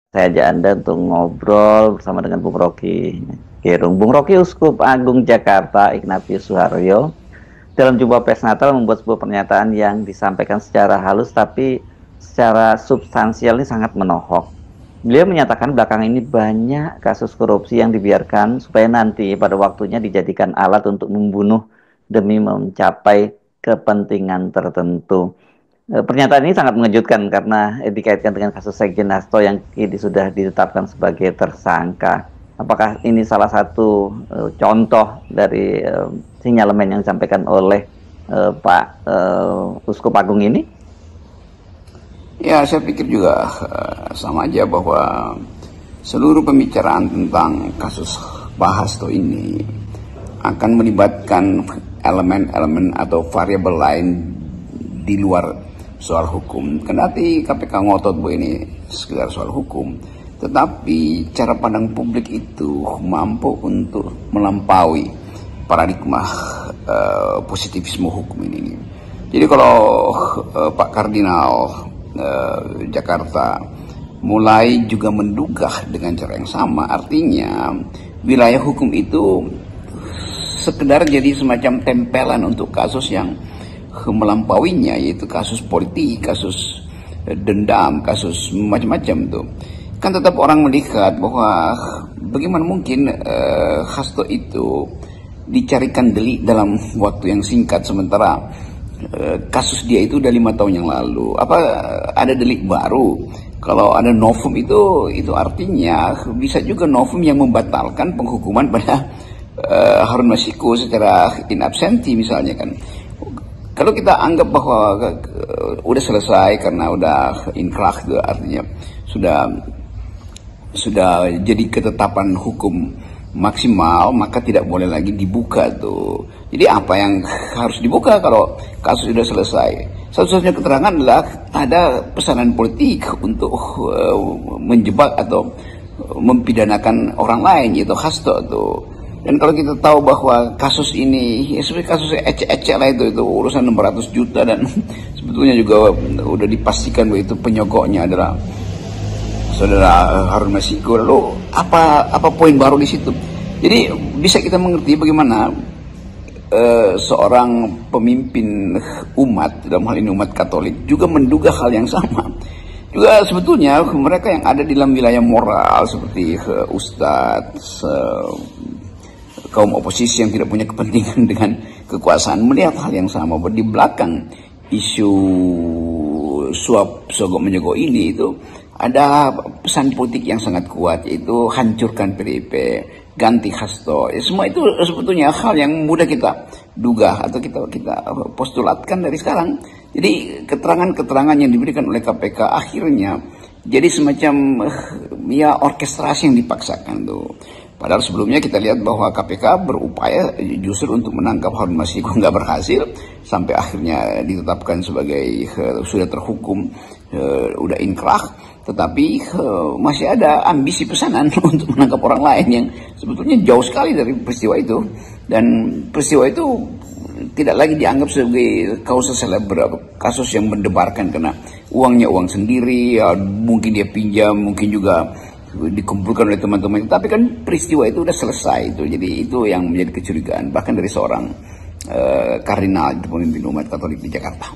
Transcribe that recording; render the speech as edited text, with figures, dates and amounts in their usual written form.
Saya ajak Anda untuk ngobrol bersama dengan Bung Rocky Gerung. Bung Rocky, Uskup Agung Jakarta Ignatius Suharyo, dalam jumpa pers Natal membuat sebuah pernyataan yang disampaikan secara halus tapi secara substansial ini sangat menohok. Beliau menyatakan belakangan ini banyak kasus korupsi yang dibiarkan supaya nanti pada waktunya dijadikan alat untuk membunuh demi mencapai kepentingan tertentu. Pernyataan ini sangat mengejutkan karena dikaitkan dengan kasus Sekjen Hasto yang kini sudah ditetapkan sebagai tersangka. Apakah ini salah satu contoh dari sinyalemen yang disampaikan oleh Pak Uskup Agung ini? Ya, saya pikir juga sama aja bahwa seluruh pembicaraan tentang kasus Pak Hasto ini akan melibatkan elemen-elemen atau variabel lain di luar soal hukum. Kendati KPK ngotot bahwa ini sekedar soal hukum, tetapi cara pandang publik itu mampu untuk melampaui paradigma positivisme hukum ini. Jadi kalau Pak Kardinal Jakarta mulai juga menduga dengan cara yang sama, artinya wilayah hukum itu sekedar jadi semacam tempelan untuk kasus yang melampauinya, yaitu kasus politik, kasus dendam, kasus macam-macam tuh. Kan tetap orang melihat bahwa bagaimana mungkin Hasto itu dicarikan delik dalam waktu yang singkat, sementara kasus dia itu udah 5 tahun yang lalu. Apa ada delik baru? Kalau ada novum itu artinya bisa juga novum yang membatalkan penghukuman pada Harun Masiku secara in absentia misalnya kan. Kalau kita anggap bahwa udah selesai karena udah inkrah, artinya sudah jadi ketetapan hukum maksimal, maka tidak boleh lagi dibuka tuh. Jadi apa yang harus dibuka kalau kasus sudah selesai? Satu-satunya keterangan adalah ada pesanan politik untuk menjebak atau mempidanakan orang lain, yaitu Hasto tuh. Dan kalau kita tahu bahwa kasus ini, ya seperti kasus ecek-ecek lah itu urusan 600 juta dan sebetulnya juga udah dipastikan bahwa itu penyogoknya adalah saudara Harun Masiku. Lalu apa poin baru di situ? Jadi bisa kita mengerti bagaimana seorang pemimpin umat, dalam hal ini umat Katolik, juga menduga hal yang sama. Juga sebetulnya mereka yang ada di dalam wilayah moral seperti ustadz, kaum oposisi yang tidak punya kepentingan dengan kekuasaan melihat hal yang sama, bahwa di belakang isu suap sogok menyogok ini itu ada pesan politik yang sangat kuat, yaitu hancurkan PDIP, ganti Hasto. Semua itu sebetulnya hal yang mudah kita duga atau kita postulatkan dari sekarang. Jadi keterangan-keterangan yang diberikan oleh KPK akhirnya jadi semacam ya orkestrasi yang dipaksakan tuh. Padahal sebelumnya kita lihat bahwa KPK berupaya justru untuk menangkap Harun Masiku, nggak berhasil, sampai akhirnya ditetapkan sebagai sudah terhukum, udah inkrah, tetapi masih ada ambisi pesanan untuk menangkap orang lain yang sebetulnya jauh sekali dari peristiwa itu. Dan peristiwa itu tidak lagi dianggap sebagai kausa celebre, kasus yang mendebarkan karena uangnya uang sendiri, ya, mungkin dia pinjam, mungkin juga dikumpulkan oleh teman-teman, tapi kan peristiwa itu udah selesai itu. Jadi itu yang menjadi kecurigaan bahkan dari seorang kardinal, pemimpin umat Katolik di Jakarta.